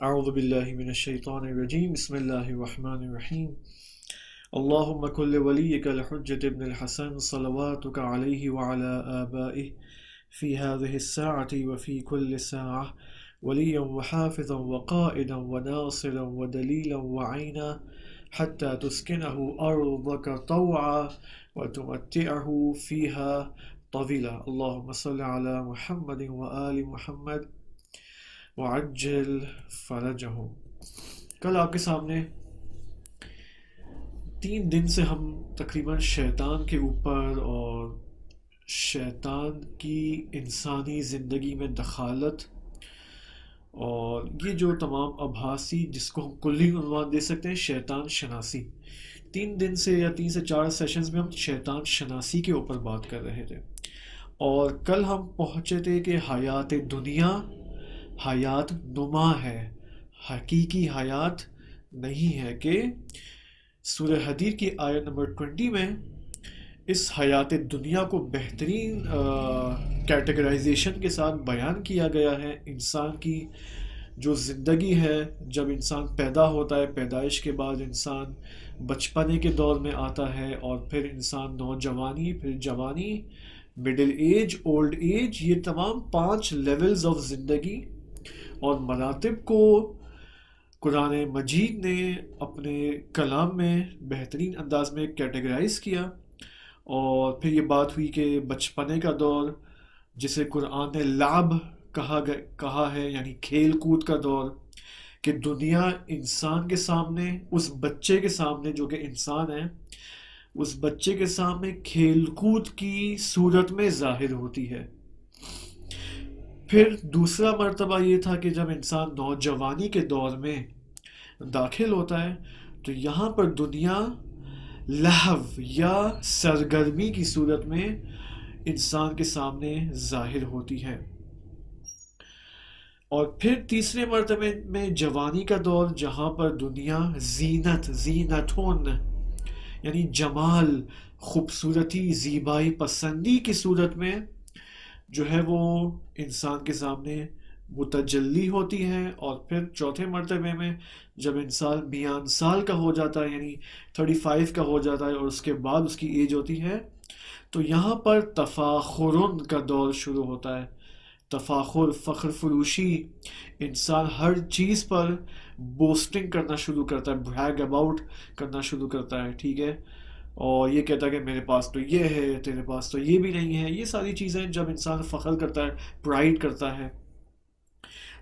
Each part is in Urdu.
اعوذ باللہ من الشیطان الرجیم بسم اللہ الرحمن الرحیم اللہم کل ولیک الحجت ابن الحسن صلواتک علیہ وعلی آبائہ فی هذه الساعة وفی كل ساعة ولیا وحافظا وقائدا وناصرا ودلیلا وعینا حتى تسکنه ارضک طوعا وتمتعه فیها طویلا اللہم صل علی محمد وآل محمد وعجل فرجہم۔ کل آپ کے سامنے 3 دن سے ہم تقریباً شیطان کے اوپر اور شیطان کی انسانی زندگی میں دخالت اور یہ جو تمام آبھاسی جس کو ہم کلی عنوان دے سکتے ہیں شیطان شناسی، 3 دن سے یا 3 سے 4 سیشنز میں ہم شیطان شناسی کے اوپر بات کر رہے تھے، اور کل ہم پہنچے تھے کہ حیات دنیا حیات نما ہے، حقیقی حیات نہیں ہے، کہ سورہ حدید کی آیت نمبر 20 میں اس حیات دنیا کو بہترین کیٹیگرائزیشن کے ساتھ بیان کیا گیا ہے۔ انسان کی جو زندگی ہے، جب انسان پیدا ہوتا ہے، پیدائش کے بعد انسان بچپنے کے دور میں آتا ہے، اور پھر انسان نوجوانی، پھر جوانی، مڈل ایج، اولڈ ایج، یہ تمام 5 لیولز آف زندگی اور مراتب کو قرآن مجید نے اپنے کلام میں بہترین انداز میں کیٹیگرائز کیا، اور پھر یہ بات ہوئی کہ بچپنے کا دور جسے قرآن نے لعب کہا ہے، یعنی کھیل کود کا دور، کہ دنیا انسان کے سامنے، اس بچے کے سامنے جو کہ انسان ہے، اس بچے کے سامنے کھیل کود کی صورت میں ظاہر ہوتی ہے۔ پھر دوسرا مرتبہ یہ تھا کہ جب انسان نوجوانی کے دور میں داخل ہوتا ہے تو یہاں پر دنیا لہو یا سرگرمی کی صورت میں انسان کے سامنے ظاہر ہوتی ہے۔ اور پھر تیسرے مرتبے میں جوانی کا دور، جہاں پر دنیا زینتون یعنی جمال، خوبصورتی، زیبائی پسندی کی صورت میں جو ہے وہ انسان کے سامنے متجلی ہوتی ہے۔ اور پھر چوتھے مرتبے میں جب انسان 42 سال کا ہو جاتا ہے، یعنی 35 کا ہو جاتا ہے، اور اس کے بعد اس کی ایج ہوتی ہے، تو یہاں پر تفاخرن کا دور شروع ہوتا ہے۔ تفاخر، فخر فروشی، انسان ہر چیز پر بوسٹنگ کرنا شروع کرتا ہے، بریگ اباؤٹ کرنا شروع کرتا ہے، ٹھیک ہے، اور یہ کہتا ہے کہ میرے پاس تو یہ ہے، تیرے پاس تو یہ بھی نہیں ہے۔ یہ ساری چیزیں جب انسان فخر کرتا ہے، پرائیڈ کرتا ہے،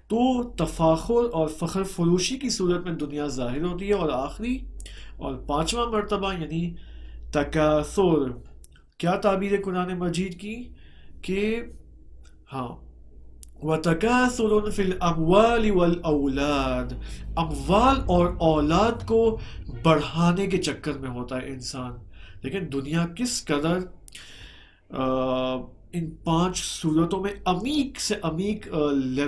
تو تفاخر اور فخر فروشی کی صورت میں دنیا ظاہر ہوتی ہے۔ اور آخری اور 5واں مرتبہ یعنی تکاثر، کیا تعبیر قرآن مجید کی کہ ہاں وَتَكَاثُرٌ فِي الْأَمْوَالِ وَالْأَوْلَادِ، اموال اور اولاد کو بڑھانے کے چکر میں ہوتا ہے انسان۔ لیکن دنیا کس قدر ان 5 صورتوں میں عمیق سے عمیق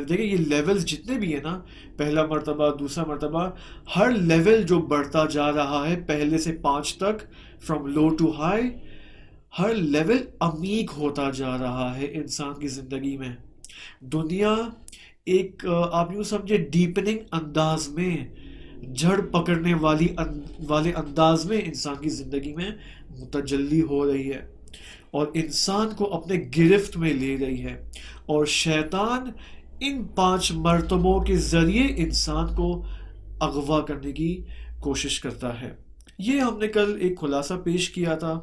دیکھیں، یہ لیولز جتنے بھی ہیں نا، پہلا مرتبہ، دوسرا مرتبہ، ہر لیول جو بڑھتا جا رہا ہے پہلے سے 5 تک، فرام لو ٹو ہائی، ہر لیول عمیق ہوتا جا رہا ہے انسان کی زندگی میں۔ دنیا ایک آپ یوں سمجھے ڈیپننگ انداز میں، جڑ پکڑنے والے انداز میں انسان کی زندگی میں متجلی ہو رہی ہے، اور انسان کو اپنے گرفت میں لے رہی ہے، اور شیطان ان 5 مرتبوں کے ذریعے انسان کو اغوا کرنے کی کوشش کرتا ہے۔ یہ ہم نے کل ایک خلاصہ پیش کیا تھا،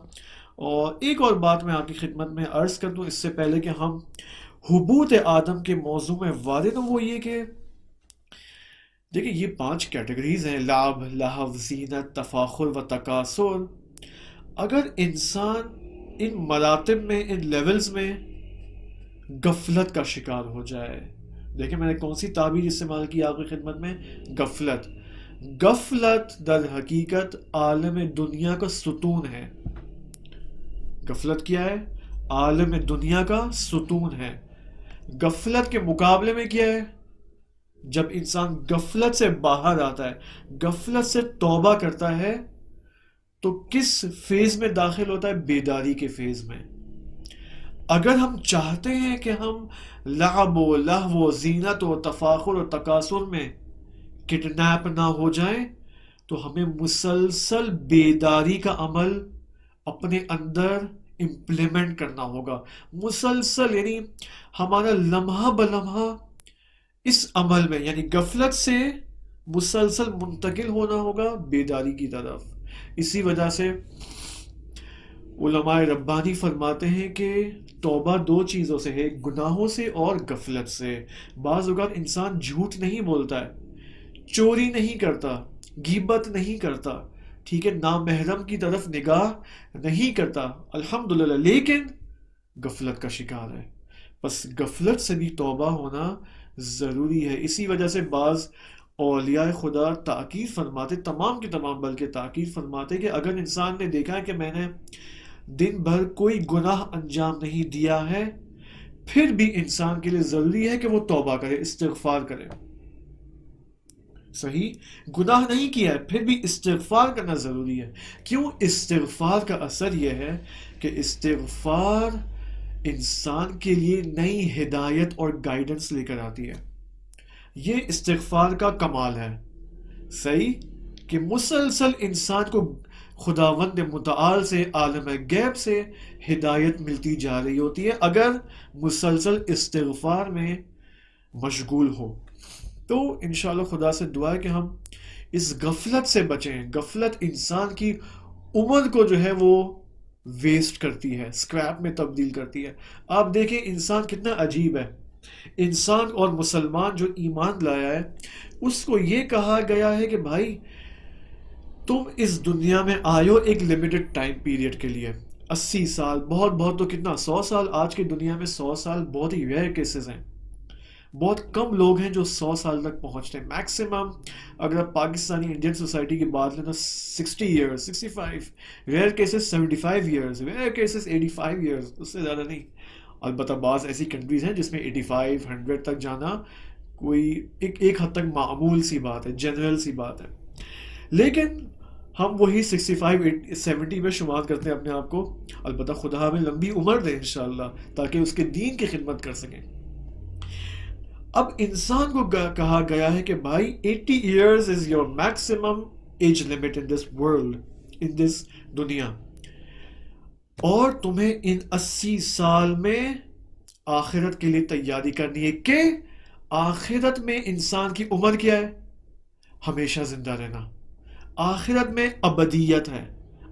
اور ایک اور بات میں آپ کی خدمت میں عرض کر دوں اس سے پہلے کہ ہم حبوط آدم کے موضوع میں وارد ہوں، وہ یہ کہ دیکھیں یہ 5 کیٹیگریز ہیں، لعب، لہو، زینت، تفاخر و تکاثر۔ اگر انسان ان مراتب میں، ان لیولز میں غفلت کا شکار ہو جائے، دیکھیں میں نے کون سی تعبیر استعمال کی آپ کی خدمت میں، غفلت در حقیقت عالم دنیا کا ستون ہے۔ غفلت کیا ہے؟ عالم دنیا کا ستون ہے۔ غفلت کے مقابلے میں کیا ہے؟ جب انسان غفلت سے باہر آتا ہے، غفلت سے توبہ کرتا ہے، تو کس فیز میں داخل ہوتا ہے؟ بیداری کے فیز میں۔ اگر ہم چاہتے ہیں کہ ہم لعب و لہو و زینت و تفاخر و تکاثر میں کڈنیپ نہ ہو جائیں، تو ہمیں مسلسل بیداری کا عمل اپنے اندر امپلیمنٹ کرنا ہوگا. مسلسل یعنی ہمارا لمحہ بلمحہ اس عمل میں، یعنی غفلت سے مسلسل منتقل ہونا ہوگا بیداری کی طرف. اسی وجہ سے علماء ربانی فرماتے ہیں کہ توبہ دو چیزوں سے ہے، گناہوں سے اور غفلت سے. بعض اوقات انسان جھوٹ نہیں بولتا ہے، چوری نہیں کرتا، غیبت نہیں کرتا، ٹھیک ہے، نامحرم کی طرف نگاہ نہیں کرتا، الحمدللہ، لیکن غفلت کا شکار ہے. بس غفلت سے بھی توبہ ہونا ضروری ہے. اسی وجہ سے بعض اولیاء خدا تاکید فرماتے، تمام کے تمام بلکہ تاکید فرماتے کہ اگر انسان نے دیکھا کہ میں نے دن بھر کوئی گناہ انجام نہیں دیا ہے، پھر بھی انسان کے لیے ضروری ہے کہ وہ توبہ کرے، استغفار کرے. صحیح، گناہ نہیں کیا ہے پھر بھی استغفار کرنا ضروری ہے. کیوں؟ استغفار کا اثر یہ ہے کہ استغفار انسان کے لیے نئی ہدایت اور گائیڈنس لے کر آتی ہے. یہ استغفار کا کمال ہے. صحیح، کہ مسلسل انسان کو خداوند متعال سے، عالم غیب سے ہدایت ملتی جا رہی ہوتی ہے اگر مسلسل استغفار میں مشغول ہو. تو انشاءاللہ خدا سے دعا ہے کہ ہم اس غفلت سے بچیں. غفلت انسان کی عمر کو جو ہے وہ ویسٹ کرتی ہے، سکریپ میں تبدیل کرتی ہے. آپ دیکھیں انسان کتنا عجیب ہے. انسان اور مسلمان جو ایمان لایا ہے، اس کو یہ کہا گیا ہے کہ بھائی تم اس دنیا میں آئے ایک لمیٹڈ ٹائم پیریڈ کے لیے، 80 سال، بہت بہت تو کتنا، 100 سال. آج کی دنیا میں 100 سال بہت ہی ریئر کیسز ہیں. بہت کم لوگ ہیں جو 100 سال تک پہنچتے ہیں. میکسیمم اگر آپ پاکستانی انڈین سوسائٹی کی بات لیں تو 60 years, 65، rare cases 75 years, rare cases 85 years, اس سے زیادہ نہیں. البتہ بعض ایسی کنٹریز ہیں جس میں 85، 100 تک جانا کوئی ایک حد تک معمول سی بات ہے، جنرل سی بات ہے. لیکن ہم وہی 65، 70 میں شمار کرتے ہیں اپنے آپ کو. البتہ خدا ہمیں لمبی عمر دے انشاءاللہ تاکہ اس کے دین کی خدمت کر سکیں. اب انسان کو کہا گیا ہے کہ بھائی 80 years is your maximum age limit in this world, in this دنیا، اور تمہیں ان 80 سال میں آخرت کے لیے تیاری کرنی ہے. کہ آخرت میں انسان کی عمر کیا ہے؟ ہمیشہ زندہ رہنا. آخرت میں ابدیت ہے.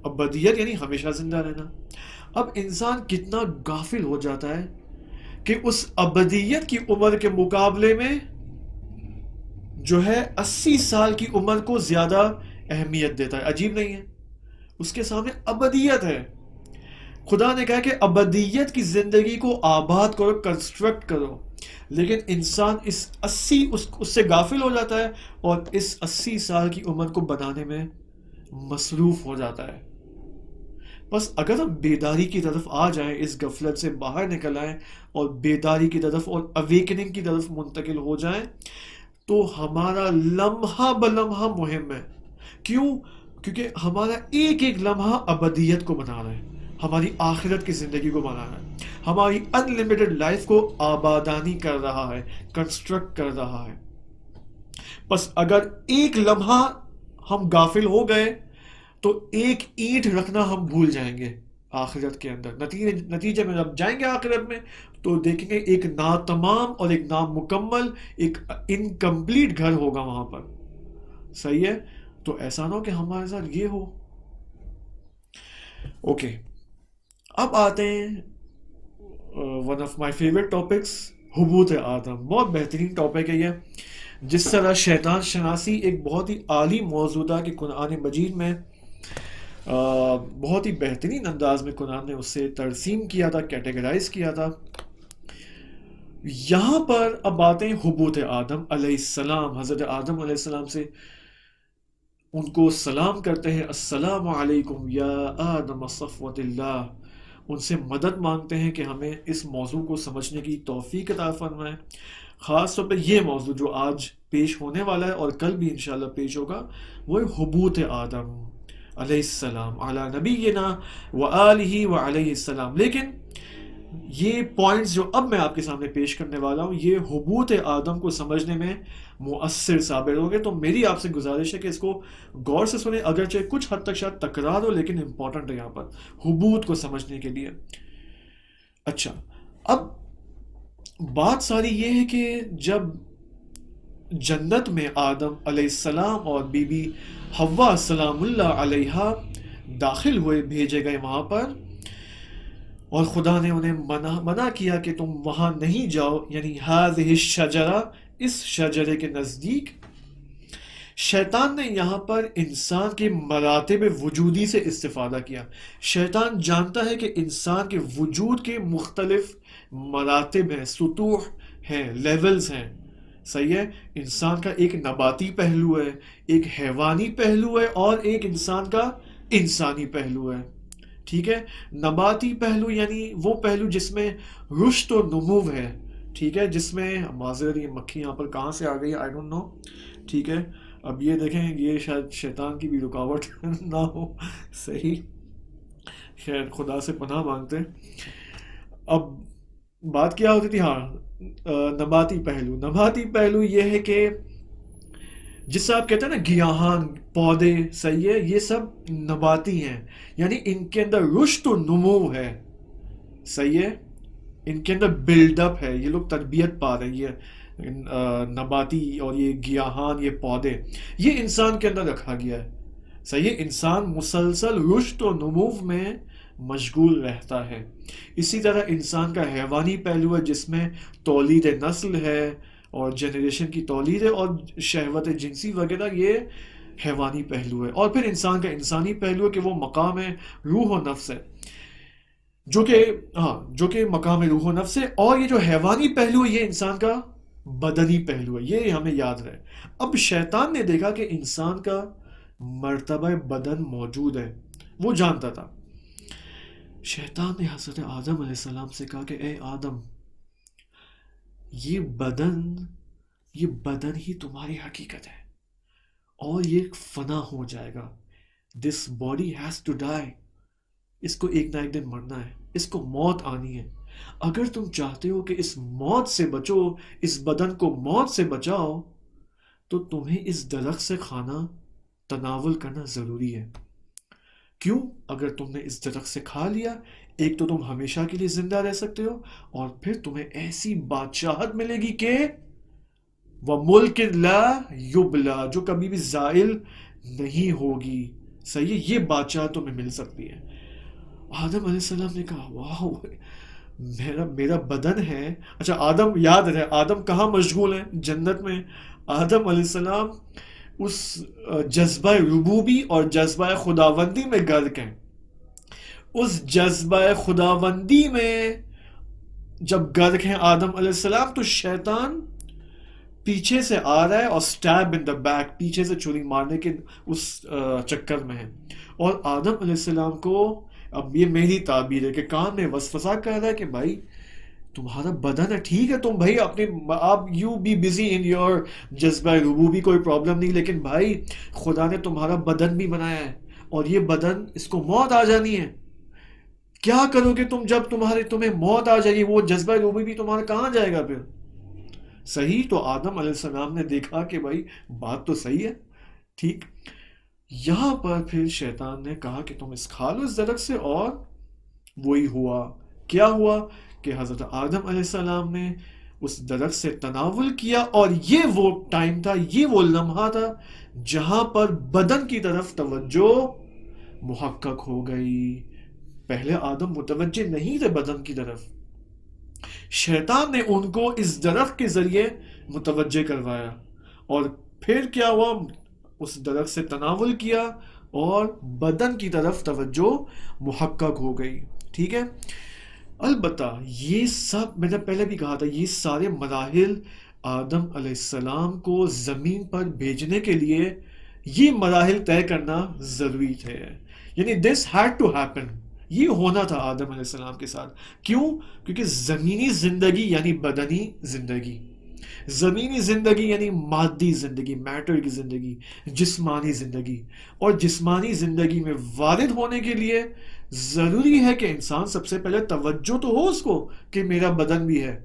ابدیت یعنی ہمیشہ زندہ رہنا. اب انسان کتنا غافل ہو جاتا ہے کہ اس ابدیت کی عمر کے مقابلے میں جو ہے 80 سال کی عمر کو زیادہ اہمیت دیتا ہے. عجیب نہیں ہے؟ اس کے سامنے ابدیت ہے. خدا نے کہا کہ ابدیت کی زندگی کو آباد کرو، کنسٹرکٹ کرو. لیکن انسان اس سے غافل ہو جاتا ہے اور اس 80 سال کی عمر کو بنانے میں مصروف ہو جاتا ہے. بس اگر ہم بیداری کی طرف آ جائیں، اس غفلت سے باہر نکل آئیں اور بیداری کی طرف اور اویکننگ کی طرف منتقل ہو جائیں، تو ہمارا لمحہ بلمحہ مہم ہے. کیوں؟ کیونکہ ہمارا ایک ایک لمحہ ابدیت کو بنا رہا ہے، ہماری آخرت کی زندگی کو بنا رہا ہے، ہماری ان لمیٹڈ لائف کو آبادانی کر رہا ہے، کنسٹرکٹ کر رہا ہے. بس اگر ایک لمحہ ہم غافل ہو گئے تو ایک اینٹ رکھنا ہم بھول جائیں گے آخرت کے اندر. نتیجے میں جب جائیں گے آخرت میں تو دیکھیں گے ایک ناتمام اور ایک نامکمل، ایک انکمپلیٹ گھر ہوگا وہاں پر. صحیح ہے؟ تو ایسا نہ ہو کہ ہمارے ساتھ یہ ہو. اوکے، اب آتے ہیں one of my favourite topics, حبوط آدم. بہت بہترین ٹاپک ہے یہ. جس طرح شیطان شناسی ایک بہت ہی عالی موضوع تھا کہ قرآن مجید میں بہت ہی بہترین انداز میں قرآن نے اسے ترسیم کیا تھا، کیٹیگرائز کیا تھا. یہاں پر اب آتے ہیں حبوط آدم علیہ السلام. حضرت آدم علیہ السلام سے ان کو سلام کرتے ہیں، السلام علیکم یا آدم صفوت اللہ. ان سے مدد مانگتے ہیں کہ ہمیں اس موضوع کو سمجھنے کی توفیق عطا فرمائے. خاص طور پہ یہ موضوع جو آج پیش ہونے والا ہے اور کل بھی انشاءاللہ پیش ہوگا، وہ حبوط آدم علیہ السلام علی نبینا و آلہ و علیہ السلام. لیکن یہ پوائنٹس جو اب میں آپ کے سامنے پیش کرنے والا ہوں یہ حبوط آدم کو سمجھنے میں مؤثر ثابت ہوں گے. تو میری آپ سے گزارش ہے کہ اس کو غور سے سنیں, اگرچہ کچھ حد تک شاید تکرار ہو لیکن امپورٹنٹ ہے یہاں پر حبوط کو سمجھنے کے لیے. اچھا, اب بات ساری یہ ہے کہ جب جنت میں آدم علیہ السلام اور بی بی حوا سلام اللہ علیہا داخل ہوئے, بھیجے گئے وہاں پر, اور خدا نے انہیں منع کیا کہ تم وہاں نہیں جاؤ, یعنی ہذہ الشجرہ, اس شجرے کے نزدیک. شیطان نے یہاں پر انسان کے مراتب وجودی سے استفادہ کیا. شیطان جانتا ہے کہ انسان کے وجود کے مختلف مراتب ہیں, سطوح ہیں, لیولز ہیں. صحیح ہے, انسان کا ایک نباتی پہلو ہے, ایک حیوانی پہلو ہے, اور ایک انسان کا انسانی پہلو ہے. ٹھیک ہے, نباتی پہلو یعنی وہ پہلو جس میں رشد و نمو ہے. ٹھیک ہے, جس میں معذرت یہ مکھی یہاں پر کہاں سے آ گئی آئی ڈونٹ نو. ٹھیک ہے, اب یہ دیکھیں یہ شاید شیطان کی بھی رکاوٹ نہ ہو. صحیح, خیر خدا سے پناہ مانگتے. اب بات کیا ہوتی تھی, ہاں نباتی پہلو. نباتی پہلو یہ ہے کہ جس سے آپ کہتے ہیں نا گیاہان, پودے, صحیح ہے, یہ سب نباتی ہیں, یعنی ان کے اندر رشد و نمو ہے. صحیح ہے, ان کے اندر بلڈ اپ ہے, یہ لوگ تربیت پا رہی ہے. نباتی اور یہ گیاہان, یہ پودے, یہ انسان کے اندر رکھا گیا ہے. صحیح ہے, انسان مسلسل رشد و نمو میں مشغول رہتا ہے. اسی طرح انسان کا حیوانی پہلو ہے جس میں تولید نسل ہے اور جنریشن کی تولید ہے, اور شہوت جنسی وغیرہ, یہ حیوانی پہلو ہے. اور پھر انسان کا انسانی پہلو ہے کہ وہ مقام روح و نفس ہے, جو کہ مقام روح و نفس ہے. اور یہ جو حیوانی پہلو ہے یہ انسان کا بدنی پہلو ہے, یہ ہمیں یاد رہے. اب شیطان نے دیکھا کہ انسان کا مرتبہ بدن موجود ہے, وہ جانتا تھا. شیطان نے حضرت آدم علیہ السلام سے کہا کہ اے آدم, یہ بدن ہی تمہاری حقیقت ہے, اور یہ فنا ہو جائے گا. This body has to die, اس کو ایک نہ ایک دن مرنا ہے, اس کو موت آنی ہے. اگر تم چاہتے ہو کہ اس موت سے بچو, اس بدن کو موت سے بچاؤ, تو تمہیں اس درخت سے کھانا تناول کرنا ضروری ہے. کیوں؟ اگر تم نے اس درخت سے کھا لیا, ایک تو تم ہمیشہ کے لیے زندہ رہ سکتے ہو, اور پھر تمہیں ایسی بادشاہت ملے گی کہ وَمُلْكٍ لَا يُبْلَى, جو کبھی بھی زائل نہیں ہوگی. صحیح ہے, یہ بادشاہت تمہیں مل سکتی ہے. آدم علیہ السلام نے کہا واو, میرا بدن ہے. اچھا, آدم یاد رہے, آدم کہاں مشغول ہیں؟ جنت میں. آدم علیہ السلام اس جذبہ ربوبی اور جذبہ خداوندی میں غرق ہیں. اس جذبہ خداوندی میں جب غرق ہیں آدم علیہ السلام, تو شیطان پیچھے سے آ رہا ہے اور سٹیب ان دا بیک, پیچھے سے چھری مارنے کے اس چکر میں ہے. اور آدم علیہ السلام کو, اب یہ میری تعبیر ہے, کہ کان میں وسوسہ کر رہا ہے کہ بھائی تمہارا بدن ہے, ٹھیک ہے, تم بھائی آپ you be busy in your جذبہ ربوبی, کوئی پرابلم نہیں, لیکن بھائی خدا نے تمہارا بدن بھی بنایا ہے, اور یہ بدن, اس کو موت آ جانی ہے. کیا کرو گے تم جب تمہیں موت آ جائے گی؟ وہ جذبہ ربوبی تمہارا کہاں جائے گا پھر؟ صحیح. تو آدم علیہ السلام نے دیکھا کہ بھائی بات تو صحیح ہے. ٹھیک, یہاں پر پھر شیطان نے کہا کہ تم اس کھا لو اس درخت سے, اور وہی ہوا. کیا ہوا کہ حضرت آدم علیہ السلام نے اس درخت سے تناول کیا, اور یہ وہ ٹائم تھا, یہ وہ لمحہ تھا جہاں پر بدن کی طرف توجہ محقق ہو گئی. پہلے آدم متوجہ نہیں تھے بدن کی طرف, شیطان نے ان کو اس درخت کے ذریعے متوجہ کروایا, اور پھر کیا ہوا, اس درخت سے تناول کیا اور بدن کی طرف توجہ محقق ہو گئی. ٹھیک ہے. البتہ یہ سب, میں نے پہلے بھی کہا تھا, یہ سارے مراحل آدم علیہ السلام کو زمین پر بھیجنے کے لیے یہ مراحل طے کرنا ضروری تھے. یعنی this had to happen, یہ ہونا تھا آدم علیہ السلام کے ساتھ. کیوں؟ کیونکہ زمینی زندگی یعنی بدنی زندگی, زمینی زندگی یعنی مادی زندگی، میٹر کی زندگی، جسمانی زندگی. اور جسمانی زندگی میں وارد ہونے کے لیے ضروری ہے کہ انسان سب سے پہلے توجہ تو ہو اس کو کہ میرا بدن بھی ہے.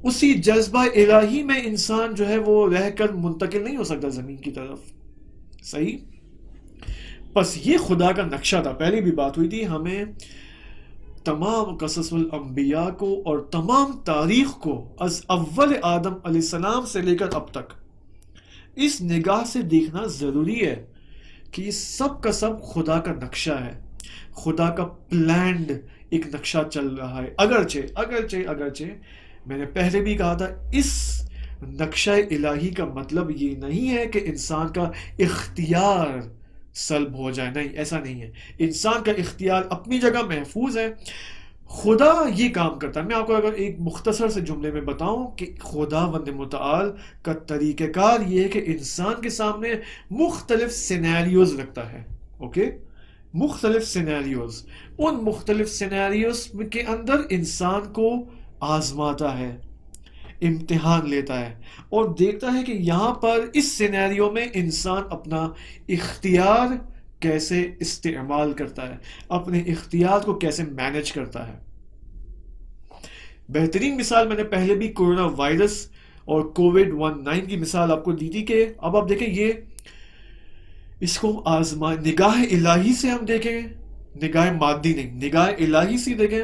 اسی جذبہ الہی میں انسان جو ہے وہ رہ کر منتقل نہیں ہو سکتا زمین کی طرف. صحیح. بس یہ خدا کا نقشہ تھا. پہلے بھی بات ہوئی تھی، ہمیں تمام قصص الانبیاء کو اور تمام تاریخ کو از اول آدم علیہ السلام سے لے کر اب تک اس نگاہ سے دیکھنا ضروری ہے کہ یہ سب کا سب خدا کا نقشہ ہے، خدا کا پلانڈ ایک نقشہ چل رہا ہے. اگرچہ میں نے پہلے بھی کہا تھا، اس نقشہ الہی کا مطلب یہ نہیں ہے کہ انسان کا اختیار سلب ہو جائے. نہیں، ایسا نہیں ہے. انسان کا اختیار اپنی جگہ محفوظ ہے. خدا یہ کام کرتا ہے. میں آپ کو اگر ایک مختصر سے جملے میں بتاؤں کہ خدا وند متعال کا طریقہ کار یہ ہے کہ انسان کے سامنے مختلف سینیریوز رکھتا ہے. اوکے، مختلف سینیریوز. ان مختلف سینیریوز کے اندر انسان کو آزماتا ہے، امتحان لیتا ہے اور دیکھتا ہے کہ یہاں پر اس سینیریو میں انسان اپنا اختیار کیسے استعمال کرتا ہے، اپنے اختیار کو کیسے مینج کرتا ہے. بہترین مثال میں نے پہلے بھی کورونا وائرس اور کووڈ-19 کی مثال آپ کو دی تھی کہ اب آپ دیکھیں یہ اس کو آزما نگاہ الہی سے ہم دیکھیں، نگاہ مادی نہیں، نگاہ الہی سے دیکھیں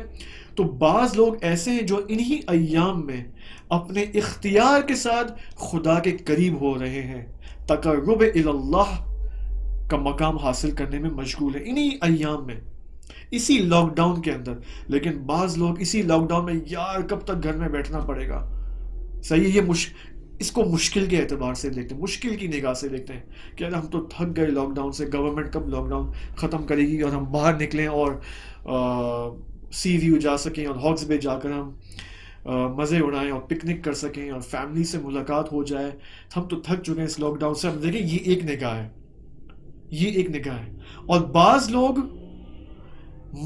تو بعض لوگ ایسے ہیں جو انہی ایام میں اپنے اختیار کے ساتھ خدا کے قریب ہو رہے ہیں، تقرب اللہ کا مقام حاصل کرنے میں مشغول ہے انہی ایام میں، اسی لاک ڈاؤن کے اندر. لیکن بعض لوگ اسی لاک ڈاؤن میں یار کب تک گھر میں بیٹھنا پڑے گا. صحیح. یہ اس کو مشکل کے اعتبار سے دیکھتے ہیں، مشکل کی نگاہ سے دیکھتے ہیں کہ ہم تو تھک گئے لاک ڈاؤن سے، گورنمنٹ کب لاک ڈاؤن ختم کرے گی اور ہم باہر نکلیں اور سی ویو جا سکیں اور ہاکس بے جا کر ہم مزے اڑائیں اور پکنک کر سکیں اور فیملی سے ملاقات ہو جائے. ہم تو تھک چکے ہیں اس لاک ڈاؤن سے. ہم دیکھیں یہ ایک نگاہ ہے، یہ ایک نگاہ ہے. اور بعض لوگ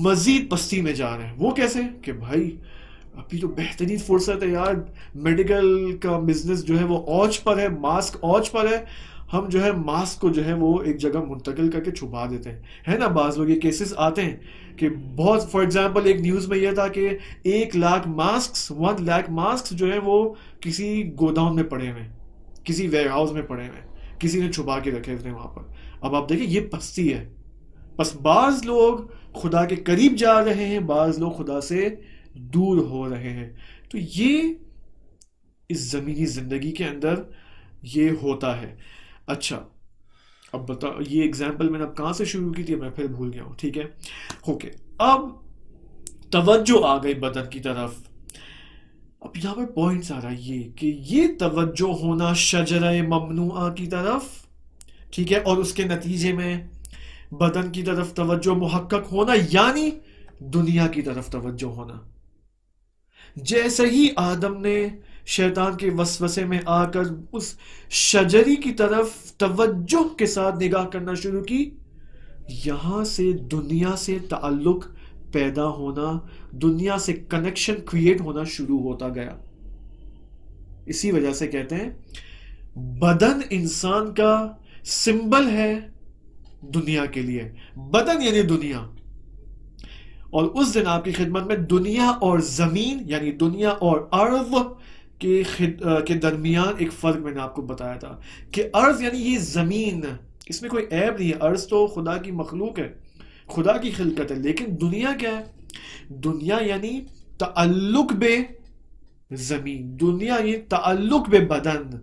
مزید پستی میں جا رہے ہیں. وہ کیسے کہ بھائی ابھی تو بہترین فرصت ہے یار، میڈیکل کا بزنس جو ہے وہ اوج پر ہے، ماسک اوج پر ہے، ہم جو ہے ماسک کو جو ہے وہ ایک جگہ منتقل کر کے چھپا دیتے ہیں. ہے نا، بعض لوگ یہ کیسز آتے ہیں کہ بہت، فار ایگزامپل ایک نیوز میں یہ تھا کہ 1 لاکھ ماسک جو ہے وہ کسی گوداؤن میں پڑے ہوئے، کسی ویئر ہاؤس میں پڑے ہوئے، کسی نے چھپا کے رکھے ہوئے وہاں پر. اب آپ دیکھیں یہ پستی ہے. بس بعض لوگ خدا کے قریب جا رہے ہیں، بعض لوگ خدا سے دور ہو رہے ہیں. تو یہ اس زمینی زندگی کے اندر یہ ہوتا ہے. اچھا اب بتا، یہ اگزامپل میں نے اب کہاں سے شروع کی تھی، میں پھر بھول گیا ہوں. ٹھیک ہے، اوکے. اب توجہ آ گئی بدن کی طرف. اب یہاں پہ پوائنٹس آ رہا ہے یہ کہ یہ توجہ ہونا شجرہ ممنوعہ کی طرف، ٹھیک ہے، اور اس کے نتیجے میں بدن کی طرف توجہ محقق ہونا یعنی دنیا کی طرف توجہ ہونا. جیسے ہی آدم نے شیطان کے وسوسے میں آ کر اس شجری کی طرف توجہ کے ساتھ نگاہ کرنا شروع کی، یہاں سے دنیا سے تعلق پیدا ہونا، دنیا سے کنیکشن کریٹ ہونا شروع ہوتا گیا. اسی وجہ سے کہتے ہیں بدن انسان کا سمبل ہے دنیا کے لیے. بدن یعنی دنیا. اور اس دن آپ کی خدمت میں دنیا اور زمین یعنی دنیا اور ارض کے درمیان ایک فرق میں نے آپ کو بتایا تھا کہ ارض یعنی یہ زمین، اس میں کوئی عیب نہیں ہے، ارض تو خدا کی مخلوق ہے، خدا کی خلقت ہے. لیکن دنیا کیا ہے؟ دنیا یعنی تعلق بے زمین، دنیا یعنی تعلق بے بدن.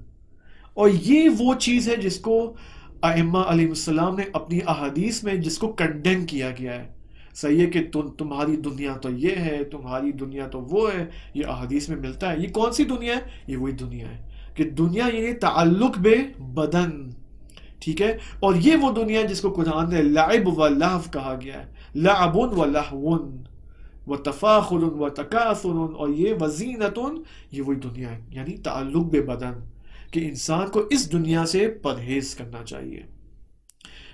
اور یہ وہ چیز ہے جس کو ائمہ علیہ السلام نے اپنی احادیث میں جس کو کنڈیم کیا گیا ہے. صحیح ہے کہ تمہاری دنیا تو یہ ہے، تمہاری دنیا تو وہ ہے، یہ احادیث میں ملتا ہے. یہ کون سی دنیا ہے؟ یہ وہی دنیا ہے کہ دنیا یعنی تعلق بے بدن. ٹھیک ہے، اور یہ وہ دنیا جس کو قرآن نے لعب و لہو کہا گیا ہے. لعب و لہو و تفاخر و تکاثر، اور یہ وزینت، یہ وہی دنیا ہے یعنی تعلق بے بدن، کہ انسان کو اس دنیا سے پرہیز کرنا چاہیے.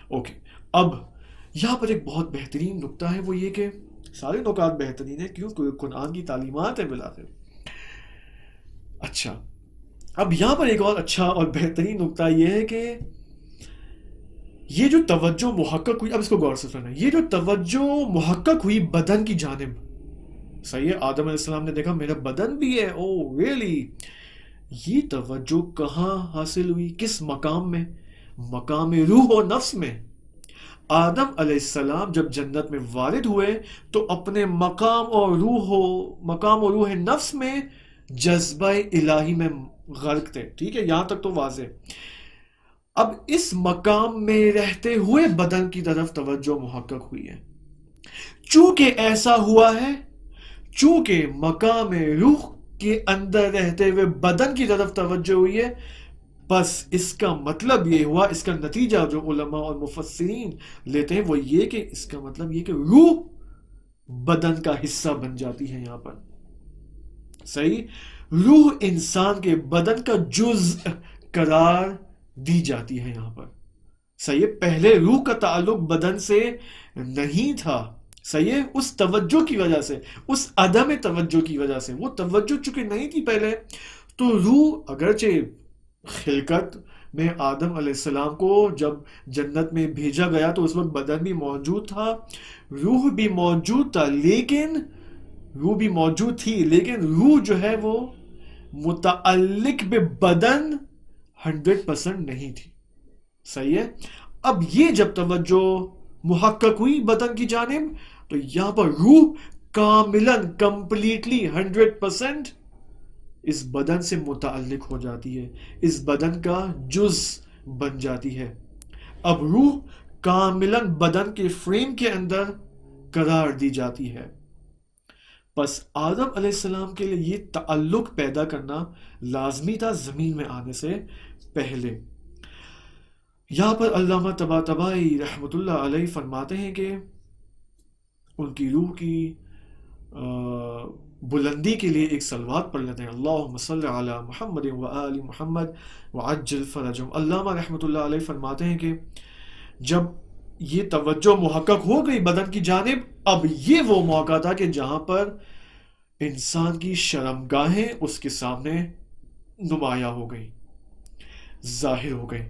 اوکے. اب یہاں پر ایک بہت بہترین نکتہ ہے، وہ یہ کہ سارے نکات بہترین ہیں کیوں؟ قرآن کی تعلیمات ہیں. بالآخر اچھا، اب یہاں پر ایک اور اچھا اور بہترین نقطہ یہ ہے کہ یہ جو توجہ محقق ہوئی، اب اس کو غور سے سنیں، یہ جو توجہ محقق ہوئی بدن کی جانب، صحیح ہے، آدم علیہ السلام نے دیکھا میرا بدن بھی ہے، او ریئلی، یہ توجہ کہاں حاصل ہوئی، کس مقام میں؟ مقام روح و نفس میں۔ آدم علیہ السلام جب جنت میں وارد ہوئے تو اپنے مقام و روح نفس میں جذبہ الہی میں غرق تھے، ٹھیک ہے، یہاں تک تو واضح۔ اب اس مقام میں رہتے ہوئے بدن کی طرف توجہ محقق ہوئی ہے، چونکہ ایسا ہوا ہے، چونکہ مقام روح کے اندر رہتے ہوئے بدن کی طرف توجہ ہوئی ہے، بس اس کا مطلب یہ ہوا، اس کا نتیجہ جو علماء اور مفسرین لیتے ہیں وہ یہ کہ اس کا مطلب یہ کہ روح بدن کا حصہ بن جاتی ہے یہاں پر، صحیح، روح انسان کے بدن کا جزء قرار دی جاتی ہے یہاں پر، صحیح ہے، پہلے روح کا تعلق بدن سے نہیں تھا، صحیح ہے، اس توجہ کی وجہ سے، اس عدم توجہ کی وجہ سے، وہ توجہ چونکہ نہیں تھی پہلے، تو روح اگرچہ خلقت میں آدم علیہ السلام کو جب جنت میں بھیجا گیا تو اس وقت بدن بھی موجود تھا، روح بھی موجود تھا، لیکن روح بھی موجود تھی، لیکن روح جو ہے وہ متعلق بے بدن 100% نہیں تھی، صحیح ہے۔ اب یہ جب توجہ محقق ہوئی بدن کی جانب تو یہاں پر روح کاملاً کمپلیٹلی 100% اس بدن سے متعلق ہو جاتی ہے، اس بدن کا جز بن جاتی ہے، اب روح کاملاً بدن کے فریم کے اندر قرار دی جاتی ہے۔ پس آدم علیہ السلام کے لیے یہ تعلق پیدا کرنا لازمی تھا زمین میں آنے سے پہلے۔ یہاں پر علامہ طباطبائی رحمۃ اللہ علیہ فرماتے ہیں کہ ان کی روح کی بلندی کے لیے ایک صلوات پڑھ لیتے ہیں، اللہم صلی علی محمد و آل محمد وعجل فرجہم۔ علامہ رحمۃ اللہ علیہ فرماتے ہیں کہ جب یہ توجہ محقق ہو گئی بدن کی جانب، اب یہ وہ موقع تھا کہ جہاں پر انسان کی شرمگاہیں اس کے سامنے نمایاں ہو گئی، ظاہر ہو گئی۔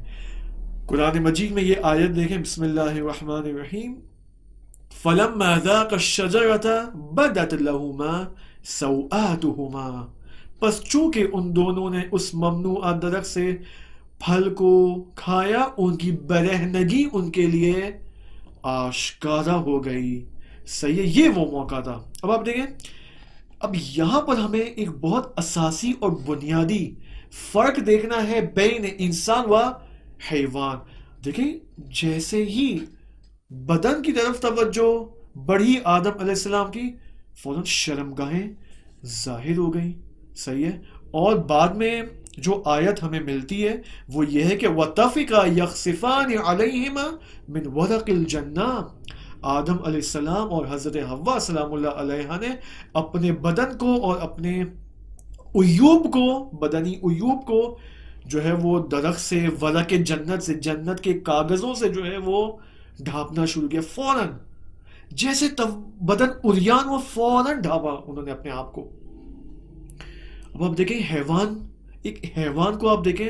قرآن مجید میں یہ آیت دیکھیں، بسم اللہ الرحمن الرحیم، فَلَمَّا ذَاقَ الشَّجَرَةَ بَدَتْ لَهُمَا سَوْآتُهُمَا، پس چونکہ ان دونوں نے اس ممنوعہ درخت سے پھل کو کھایا، ان کی برہنگی ان کے لیے آشکارا ہو گئی، صحیح ہے، یہ وہ موقع تھا۔ اب آپ دیکھیں، اب یہاں پر ہمیں ایک بہت اساسی اور بنیادی فرق دیکھنا ہے بین انسان و حیوان۔ دیکھیں، جیسے ہی بدن کی طرف توجہ بڑھی آدم علیہ السلام کی، فوراً شرمگاہیں ظاہر ہو گئیں، صحیح ہے، اور بعد میں جو آیت ہمیں ملتی ہے وہ یہ ہے کہ وَطَفِقَا يَخْصِفَانِ عَلَيْهِمَا مِنْ وَرَقِ الْجَنَّةِ، آدم علیہ السلام اور حضرت حوا سلام اللہ علیہ نے اپنے بدن کو اور اپنے عیوب کو، بدنی عیوب کو جو ہے وہ درخت سے، ورق جنت سے، جنت کے کاغذوں سے جو ہے وہ ڈھانپنا شروع کیا، فوراً جیسے بدن عریان وہ فوراً ڈھانپا انہوں نے اپنے آپ کو۔ اب آپ دیکھیں حیوان، ایک حیوان کو آپ دیکھیں،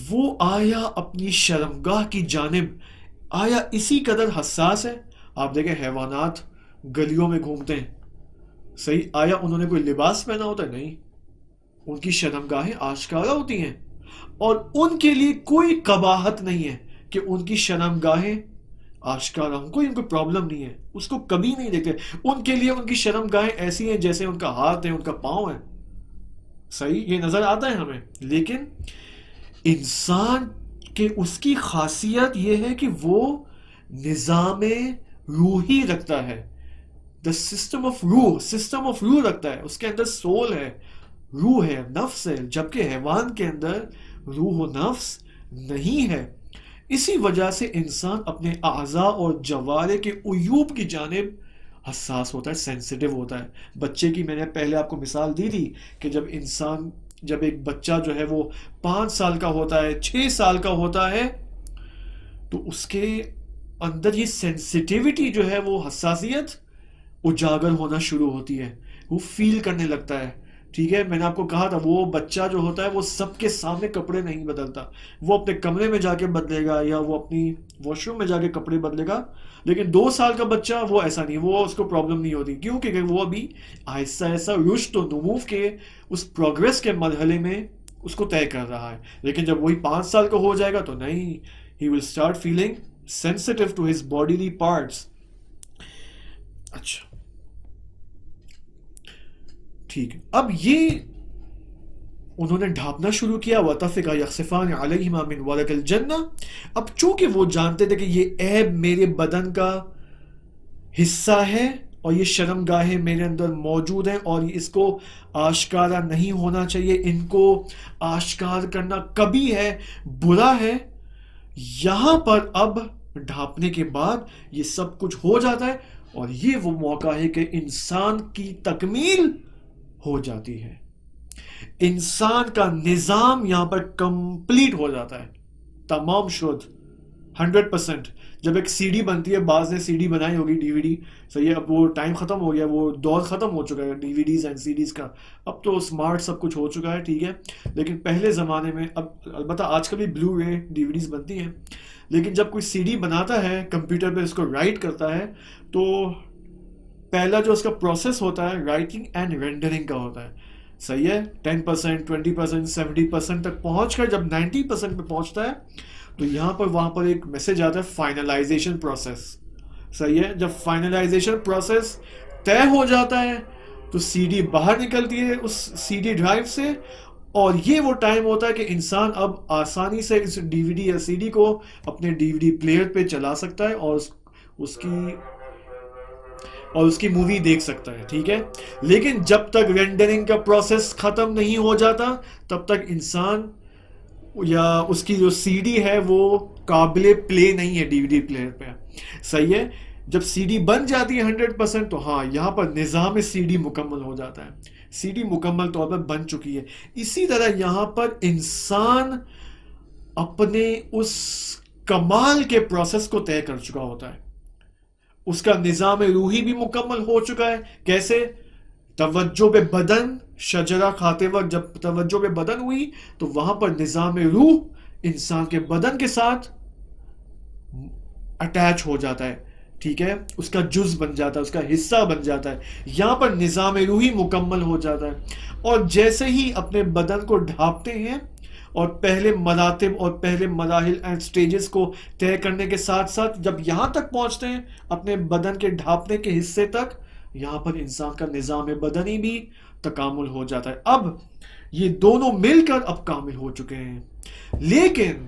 وہ آیا اپنی شرمگاہ کی جانب آیا اسی قدر حساس ہے؟ آپ دیکھیں حیوانات گلیوں میں گھومتے ہیں، صحیح، آیا انہوں نے کوئی لباس پہنا ہوتا ہے؟ نہیں، ان کی شرمگاہیں آشکارا ہوتی ہیں اور ان کے لیے کوئی قباحت نہیں ہے کہ ان کی شرمگاہیں آشکارا ہوں، کوئی ان کو پرابلم نہیں ہے، اس کو کبھی نہیں دیکھتے، ان کے لیے ان کی شرمگاہیں ایسی ہیں جیسے ان کا ہاتھ ہے، ان کا پاؤں ہے، صحیح، یہ نظر آتا ہے ہمیں۔ لیکن انسان کہ اس کی خاصیت یہ ہے کہ وہ نظام روحی رکھتا ہے، دا سسٹم آف روح رکھتا ہے، اس کے اندر سول ہے، روح ہے، نفس ہے، جبکہ حیوان کے اندر روح و نفس نہیں ہے۔ اسی وجہ سے انسان اپنے اعضاء اور جوارح کے عیوب کی جانب حساس ہوتا ہے، سینسیٹیو ہوتا ہے۔ بچے کی میں نے پہلے آپ کو مثال دی تھی کہ جب ایک بچہ جو ہے وہ 5 سال کا ہوتا ہے، 6 سال کا ہوتا ہے، تو اس کے اندر یہ سینسیٹیوٹی جو ہے وہ حساسیت اجاگر ہونا شروع ہوتی ہے، وہ فیل کرنے لگتا ہے، ٹھیک ہے، میں نے آپ کو کہا تھا وہ بچہ جو ہوتا ہے وہ سب کے سامنے کپڑے نہیں بدلتا، وہ اپنے کمرے میں جا کے بدلے گا یا وہ اپنی واش روم میں جا کے کپڑے بدلے گا. لیکن 2 سال کا بچہ وہ ایسا نہیں، وہ اس کو پرابلم نہیں ہوتی. کیوں؟ کہ وہ ابھی آہستہ آہستہ رشد و نمو کے اس پروگرس کے مرحلے میں اس کو طے کر رہا ہے. لیکن جب وہی 5 سال کا ہو جائے گا تو نہیں، he will start feeling sensitive to his bodily parts. اچھا ٹھیک ہے، اب یہ انہوں نے ڈھانپنا شروع کیا. وَطَفِقَ يَخْصِفَانِ عَلَيْهِمَا مِنْ وَرَقِ الْجَنَّةِ. اب چونکہ وہ جانتے تھے کہ یہ عیب میرے بدن کا حصہ ہے اور یہ شرمگاہیں میرے اندر موجود ہیں اور اس کو آشکارا نہیں ہونا چاہیے، ان کو آشکار کرنا کبھی ہے، برا ہے. یہاں پر اب ڈھانپنے کے بعد یہ سب کچھ ہو جاتا ہے اور یہ وہ موقع ہے کہ انسان کی تکمیل ہو جاتی ہے. انسان کا نظام یہاں پر کمپلیٹ ہو جاتا ہے، تمام شد 100%. جب ایک سی ڈی بنتی ہے، بعض نے سی ڈی بنائی ہوگی، ڈی وی ڈی، صحیح ہے، اب وہ ٹائم ختم ہو گیا، وہ دور ختم ہو چکا ہے DVDs and CDs کا. اب تو اسمارٹ سب کچھ ہو چکا ہے، ٹھیک ہے. لیکن پہلے زمانے میں، اب البتہ آج کل بھی بلو رے ڈی وی ڈیز بنتی ہیں، لیکن جب کوئی سی ڈی بناتا ہے کمپیوٹر پہ اس کو رائٹ کرتا ہے تو پہلا جو اس کا پروسیس ہوتا ہے رائٹنگ اینڈ رینڈرنگ کا ہوتا ہے. صحیح ہے، 10%، 20%، 70% تک پہنچ کر جب 90% پہ پہنچتا ہے تو یہاں پر وہاں پر ایک میسج آتا ہے فائنلائزیشن پروسیس. صحیح ہے، جب فائنلائزیشن پروسیس طے ہو جاتا ہے تو سی ڈی باہر نکلتی ہے اس سی ڈی ڈرائیو سے، اور یہ وہ ٹائم ہوتا ہے کہ انسان اب آسانی سے اس ڈی وی ڈی یا سی ڈی کو اپنے ڈی وی ڈی پلیئر پہ چلا سکتا ہے اور اس کی مووی دیکھ سکتا ہے، ٹھیک ہے. لیکن جب تک رینڈرنگ کا پروسیس ختم نہیں ہو جاتا تب تک انسان یا اس کی جو سی ڈی ہے وہ قابل پلے نہیں ہے ڈی وی ڈی پلیئر پہ. صحیح ہے، جب سی ڈی بن جاتی ہے 100% تو ہاں یہاں پر نظام سی ڈی مکمل ہو جاتا ہے، سی ڈی مکمل طور پر بن چکی ہے. اسی طرح یہاں پر انسان اپنے اس کمال کے پروسیس کو طے کر چکا ہوتا ہے، اس کا نظام روحی بھی مکمل ہو چکا ہے. کیسے؟ توجہ پہ بدن، شجرہ کھاتے وقت جب توجہ پہ بدن ہوئی تو وہاں پر نظام روح انسان کے بدن کے ساتھ اٹیچ ہو جاتا ہے، ٹھیک ہے، اس کا جز بن جاتا ہے، اس کا حصہ بن جاتا ہے. یہاں پر نظام روحی مکمل ہو جاتا ہے. اور جیسے ہی اپنے بدن کو ڈھانپتے ہیں اور پہلے مراتب اور پہلے مراحل اینڈ سٹیجز کو طے کرنے کے ساتھ ساتھ جب یہاں تک پہنچتے ہیں اپنے بدن کے ڈھانپنے کے حصے تک، یہاں پر انسان کا نظام بدنی بھی تکامل ہو جاتا ہے. اب یہ دونوں مل کر اب کامل ہو چکے ہیں. لیکن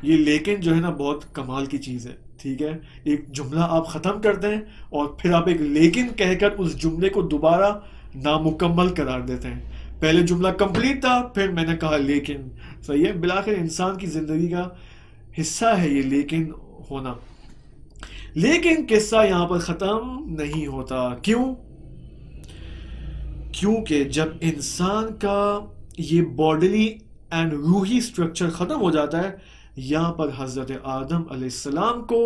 یہ لیکن جو ہے نا بہت کمال کی چیز ہے، ٹھیک ہے. ایک جملہ آپ ختم کر دیں اور پھر آپ ایک لیکن کہہ کر اس جملے کو دوبارہ نامکمل قرار دیتے ہیں. پہلے جملہ کمپلیٹ تھا، پھر میں نے کہا لیکن. صحیح ہے، بالآخر انسان کی زندگی کا حصہ ہے یہ لیکن ہونا. لیکن قصہ یہاں پر ختم نہیں ہوتا. کیوں؟ کیونکہ جب انسان کا یہ باڈیلی اینڈ روحی سٹرکچر ختم ہو جاتا ہے، یہاں پر حضرت آدم علیہ السلام کو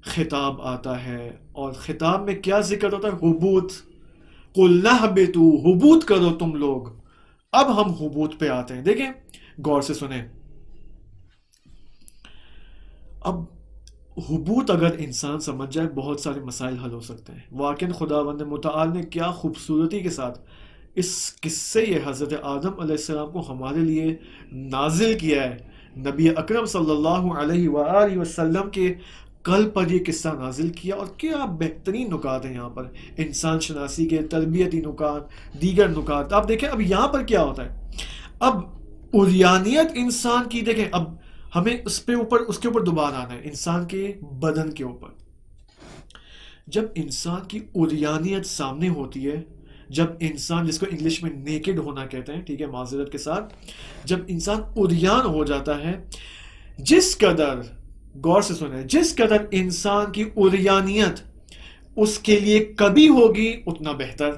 خطاب آتا ہے. اور خطاب میں کیا ذکر ہوتا ہے؟ حبوط. قُلْ نَهْبِطُوا، حبوط کرو تم لوگ. اب ہم حبوط پہ آتے ہیں، دیکھیں غور سے سنیں. اب حبوط اگر انسان سمجھ جائے بہت سارے مسائل حل ہو سکتے ہیں. واقعاً خداوند متعال نے کیا خوبصورتی کے ساتھ اس قصے یہ حضرت آدم علیہ السلام کو ہمارے لیے نازل کیا ہے. نبی اکرم صلی اللہ علیہ وآلہ وسلم کے قلب پر یہ قصہ نازل کیا. اور کیا بہترین نکات ہیں یہاں پر، انسان شناسی کے، تربیتی نکات، دیگر نکات. آپ دیکھیں اب یہاں پر کیا ہوتا ہے. اب عریانیت انسان کی، دیکھیں اب ہمیں اس کے اوپر دوبارہ آنا ہے، انسان کے بدن کے اوپر. جب انسان کی عریانیت سامنے ہوتی ہے، جب انسان، جس کو انگلش میں نیکڈ ہونا کہتے ہیں، ٹھیک ہے، معذرت کے ساتھ، جب انسان عریان ہو جاتا ہے، جس قدر، غور سے سنیں، جس قدر انسان کی عریانیت اس کے لیے کبھی ہوگی اتنا بہتر،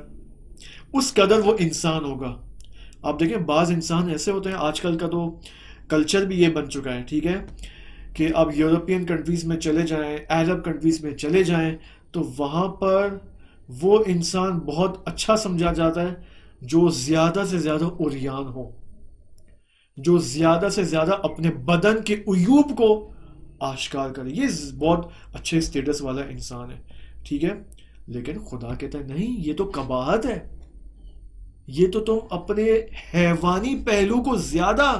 اس قدر وہ انسان ہوگا. آپ دیکھیں بعض انسان ایسے ہوتے ہیں، آج کل کا تو کلچر بھی یہ بن چکا ہے، ٹھیک ہے، کہ اب یورپین کنٹریز میں چلے جائیں، عرب کنٹریز میں چلے جائیں تو وہاں پر وہ انسان بہت اچھا سمجھا جاتا ہے، جو زیادہ سے زیادہ عریان ہو، جو زیادہ سے زیادہ اپنے بدن کے عیوب کو آشکار کرے، یہ بہت اچھے اسٹیٹس والا انسان ہے، ٹھیک ہے؟ لیکن خدا کہتا ہے نہیں، یہ تو قباحت ہے، یہ تو تم اپنے حیوانی پہلو کو زیادہ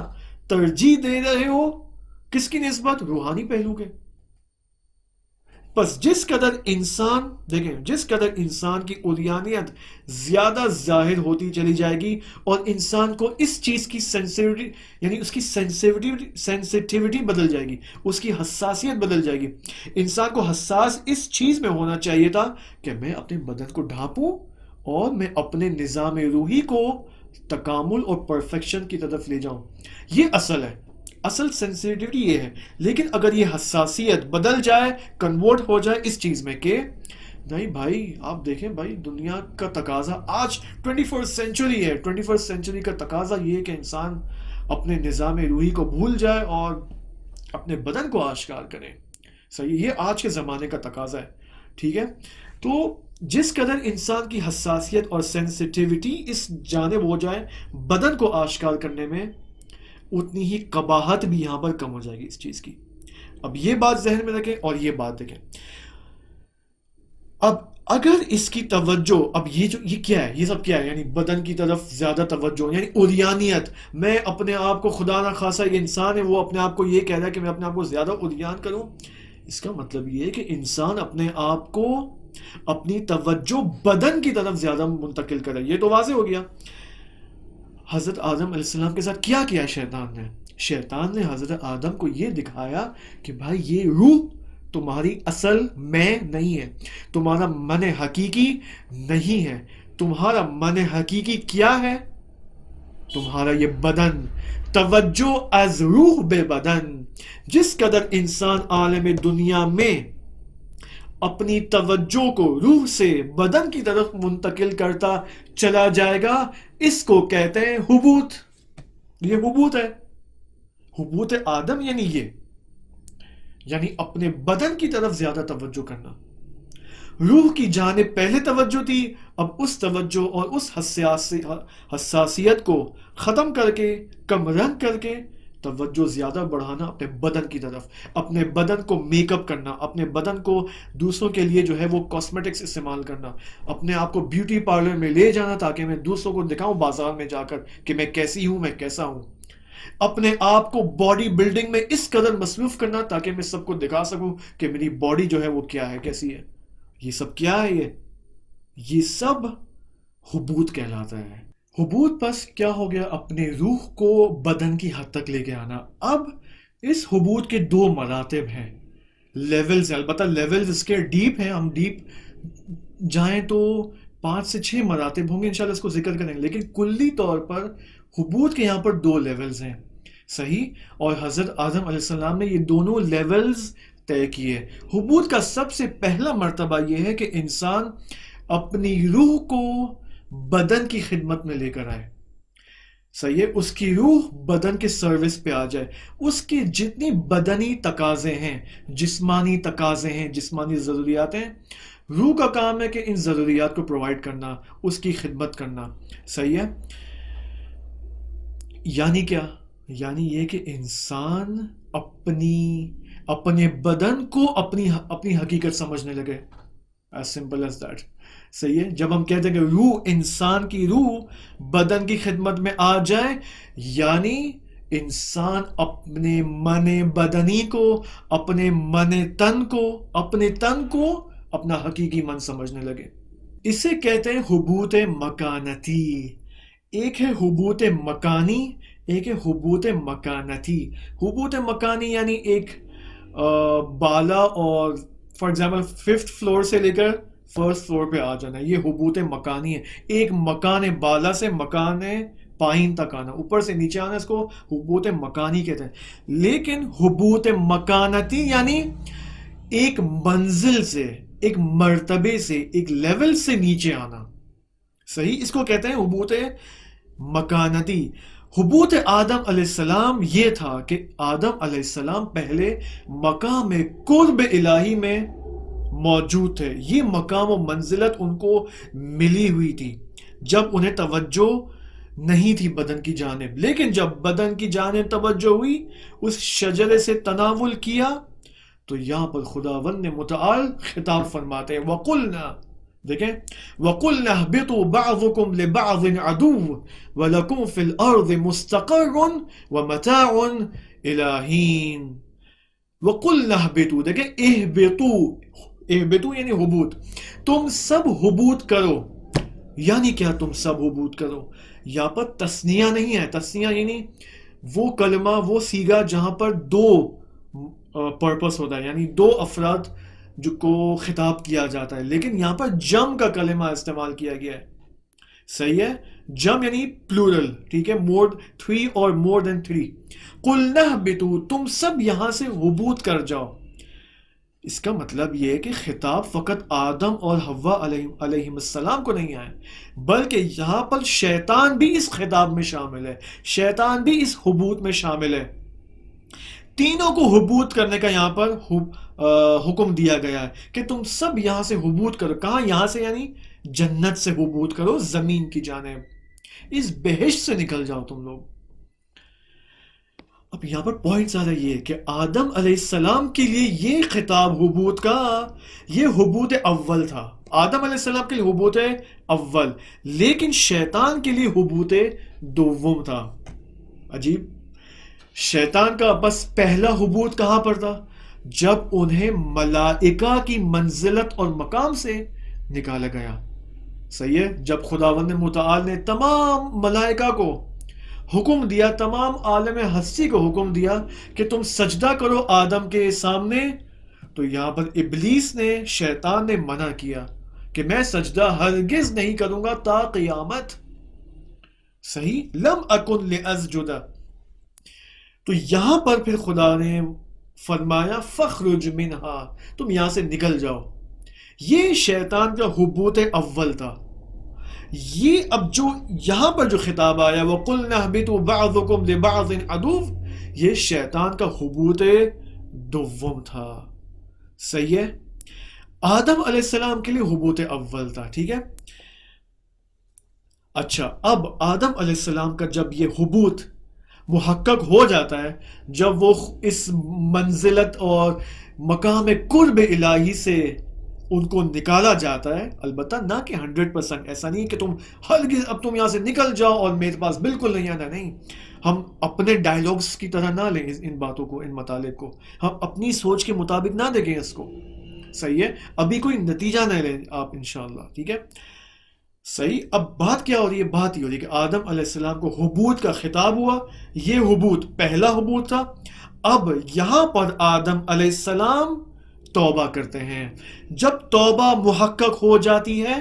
ترجیح دے رہے ہو، کس کی نسبت؟ روحانی پہلو کے۔ بس جس قدر انسان، دیکھیں، جس قدر انسان کی عریانیت زیادہ ظاہر ہوتی چلی جائے گی اور انسان کو اس چیز کی سینسیٹیوٹی، یعنی اس کی سینسیٹیوٹی بدل جائے گی، اس کی حساسیت بدل جائے گی۔ انسان کو حساس اس چیز میں ہونا چاہیے تھا کہ میں اپنے بدن کو ڈھانپوں اور میں اپنے نظام روحی کو تکامل اور پرفیکشن کی طرف لے جاؤں۔ یہ اصل ہے، اصل سینسیٹیوٹی یہ ہے۔ لیکن اگر یہ حساسیت بدل جائے، کنورٹ ہو جائے اس چیز میں کہ نہیں بھائی، آپ دیکھیں بھائی، دنیا کا تقاضا آج 21st سینچری ہے، 21st سینچری کا تقاضا یہ ہے کہ انسان اپنے نظام روحی کو بھول جائے اور اپنے بدن کو آشکار کرے، صحیح، یہ آج کے زمانے کا تقاضا ہے، ٹھیک ہے؟ تو جس قدر انسان کی حساسیت اور سینسیٹیوٹی اس جانب ہو جائے بدن کو آشکار کرنے میں، اتنی ہی قباحت بھی یہاں پر کم ہو جائے گی اس چیز کی۔ اب یہ بات ذہن میں رکھیں اور یہ بات دیکھیں۔ اب اگر اس کی توجہ، اب یہ کیا ہے، یہ سب کیا ہے؟ یعنی بدن کی طرف زیادہ توجہ، یعنی عریانیت، میں اپنے آپ کو، خدا نہ خاصا یہ انسان ہے وہ اپنے آپ کو یہ کہہ رہا ہے کہ میں اپنے آپ کو زیادہ عریان کروں۔ اس کا مطلب یہ ہے کہ انسان اپنے آپ کو، اپنی توجہ بدن کی طرف زیادہ منتقل کرے۔ یہ تو واضح ہو گیا۔ حضرت آدم علیہ السلام کے ساتھ کیا کیا شیطان نے حضرت آدم کو یہ دکھایا کہ بھائی یہ روح تمہاری اصل میں نہیں ہے، تمہارا من حقیقی نہیں ہے، تمہارا من حقیقی کیا ہے؟ تمہارا یہ بدن، توجہ از روح بے بدن۔ جس قدر انسان عالم دنیا میں اپنی توجہ کو روح سے بدن کی طرف منتقل کرتا چلا جائے گا، اس کو کہتے ہیں حبوط۔ یہ حبوط ہے، حبوط آدم یعنی یہ، یعنی اپنے بدن کی طرف زیادہ توجہ کرنا۔ روح کی جانب پہلے توجہ تھی، اب اس توجہ اور اس حساسیت کو ختم کر کے، کم رنگ کر کے، توجہ زیادہ بڑھانا اپنے بدن کی طرف، اپنے بدن کو میک اپ کرنا، اپنے بدن کو دوسروں کے لیے جو ہے وہ کاسمیٹکس استعمال کرنا، اپنے آپ کو بیوٹی پارلر میں لے جانا تاکہ میں دوسروں کو دکھاؤں بازار میں جا کر کہ میں کیسی ہوں، میں کیسا ہوں، اپنے آپ کو باڈی بلڈنگ میں اس قدر مصروف کرنا تاکہ میں سب کو دکھا سکوں کہ میری باڈی جو ہے وہ کیا ہے، کیسی ہے۔ یہ سب کیا ہے؟ یہ سب حبوط کہلاتا ہے۔ حبوط پس کیا ہو گیا؟ اپنے روح کو بدن کی حد تک لے کے آنا۔ اب اس حبوط کے دو مراتب ہیں، لیولز ہیں، البتہ لیولز اس کے ڈیپ ہیں، ہم ڈیپ جائیں تو 5 سے 6 مراتب ہوں گے، انشاءاللہ اس کو ذکر کریں گے، لیکن کلی طور پر حبوط کے یہاں پر 2 لیولز ہیں، صحیح؟ اور حضرت آدم علیہ السلام نے یہ دونوں لیولز طے کیے۔ حبوط کا سب سے پہلا مرتبہ یہ ہے کہ انسان اپنی روح کو بدن کی خدمت میں لے کر آئے، صحیح ہے؟ اس کی روح بدن کے سروس پہ آ جائے، اس کی جتنی بدنی تقاضے ہیں، جسمانی تقاضے ہیں، جسمانی ضروریات ہیں، روح کا کام ہے کہ ان ضروریات کو پرووائڈ کرنا، اس کی خدمت کرنا، صحیح ہے؟ یعنی کیا؟ یعنی یہ کہ انسان اپنے بدن کو اپنی حقیقت سمجھنے لگے، as simple as that، صحیح ہے؟ جب ہم کہتے ہیں کہ روح، انسان کی روح بدن کی خدمت میں آ جائے، یعنی انسان اپنے من بدنی کو، اپنے تن کو اپنا حقیقی من سمجھنے لگے۔ اسے کہتے ہیں حبوط مکانتی۔ ایک ہے حبوط مکانی، ایک ہے حبوط مکانتی۔ حبوط مکانی یعنی ایک بالا اور فار ایگزامپل 5th فلور سے لے کر 1st فلور پہ آ جانا، یہ حبوط مکانی ہے۔ ایک مکان بالا سے مکان پائن تک آنا، اوپر سے نیچے آنا، اس کو حبوط مکانی کہتے ہیں۔ لیکن حبوط مکانتی یعنی ایک منزل سے، ایک مرتبے سے، ایک لیول سے نیچے آنا، صحیح؟ اس کو کہتے ہیں حبوط مکانتی۔ حبوط آدم علیہ السلام یہ تھا کہ آدم علیہ السلام پہلے مقام قرب الہی میں موجود تھے، یہ مقام و منزلت ان کو ملی ہوئی تھی، جب انہیں توجہ نہیں تھی بدن کی جانب، لیکن جب بدن کی جانب توجہ ہوئی، اس شجرے سے تناول کیا، تو یہاں پر خداوند نے متعال خطاب فرماتے ہیں وَقُلْنَا، دیکھیں وَقُلْنَا اهْبِطُوا بَعْضُكُمْ لِبَعْضٍ عَدُوٌّ وَلَكُمْ فِي الْأَرْضِ مُسْتَقَرٌّ وَمَتَاعٌ إِلَىٰ حِينٍ۔ وَقُلْنَا اهْبِطُوا، دیکھیں اہبطوا یعنی حبوط، تم سب حبوط کرو، یعنی کیا تم سب حبوط کرو؟ یہاں پر تثنیہ نہیں ہے، تثنیہ یعنی وہ کلمہ، وہ سیگا جہاں پر دو پرپس ہوتا ہے، یعنی دو افراد جو کو خطاب کیا جاتا ہے، لیکن یہاں پر جم کا کلمہ استعمال کیا گیا ہے، صحیح ہے؟ جم یعنی پلورل، ٹھیک ہے، مور 3 اور مور دین 3۔ قُلْنَا اهْبِطُوا، تم سب یہاں سے حبوط کر جاؤ۔ اس کا مطلب یہ ہے کہ خطاب فقط آدم اور حوا علیہ السلام کو نہیں آئے، بلکہ یہاں پر شیطان بھی اس خطاب میں شامل ہے، شیطان بھی اس حبوط میں شامل ہے۔ تینوں کو حبوط کرنے کا یہاں پر حکم دیا گیا ہے کہ تم سب یہاں سے حبوط کرو۔ کہاں؟ یہاں سے یعنی جنت سے حبوط کرو، زمین کی جانب، اس بہشت سے نکل جاؤ تم لوگ۔ اب یہاں پر پوائنٹ زیادہ یہ ہے کہ آدم علیہ السلام کے لیے یہ خطاب حبوط کا، یہ حبوط اول تھا، آدم علیہ السلام کے لیے حبوط اول، لیکن شیطان کے لیے حبوط دوم تھا۔ عجیب، شیطان کا بس پہلا حبوط کہاں پر تھا؟ جب انہیں ملائکہ کی منزلت اور مقام سے نکالا گیا، صحیح ہے؟ جب خداوند متعال نے تمام ملائکہ کو حکم دیا، تمام عالم ہستی کو حکم دیا کہ تم سجدہ کرو آدم کے سامنے، تو یہاں پر ابلیس نے، شیطان نے منع کیا کہ میں سجدہ ہرگز نہیں کروں گا تا قیامت، صحیح، لم اکن لاسجد۔ تو یہاں پر پھر خدا نے فرمایا فخرج منہا، تم یہاں سے نکل جاؤ۔ یہ شیطان کا حبوط اول تھا۔ یہ اب جو یہاں پر جو خطاب آیا وَقُلْنَا اهْبِطُوا بَعْضُكُمْ لِبَعْضٍ عَدُوٌّ، یہ شیطان کا حبوط دوم تھا، صحیح ہے؟ آدم علیہ السلام کے لیے حبوط اول تھا، ٹھیک ہے؟ اچھا، اب آدم علیہ السلام کا جب یہ حبوط محقق ہو جاتا ہے، جب وہ اس منزلت اور مقام قرب الہی سے ان کو نکالا جاتا ہے، البتہ نہ کہ 100%، ایسا نہیں کہ تم ہرگز اب تم یہاں سے نکل جاؤ اور میرے پاس بالکل نہیں آنا، نہیں، ہم اپنے ڈائیلاگز کی طرح نہ لیں ان باتوں کو، ان مطالب کو، ہم اپنی سوچ کے مطابق نہ دیکھیں اس کو، صحیح ہے؟ ابھی کوئی نتیجہ نہ لیں آپ انشاءاللہ، ٹھیک ہے؟ صحیح۔ اب بات کیا ہو رہی ہے؟ بات یہ ہو رہی ہے کہ آدم علیہ السلام کو حبوط کا خطاب ہوا، یہ حبوط پہلا حبوط تھا۔ اب یہاں پر آدم علیہ السلام توبہ کرتے ہیں، جب توبہ محقق ہو جاتی ہے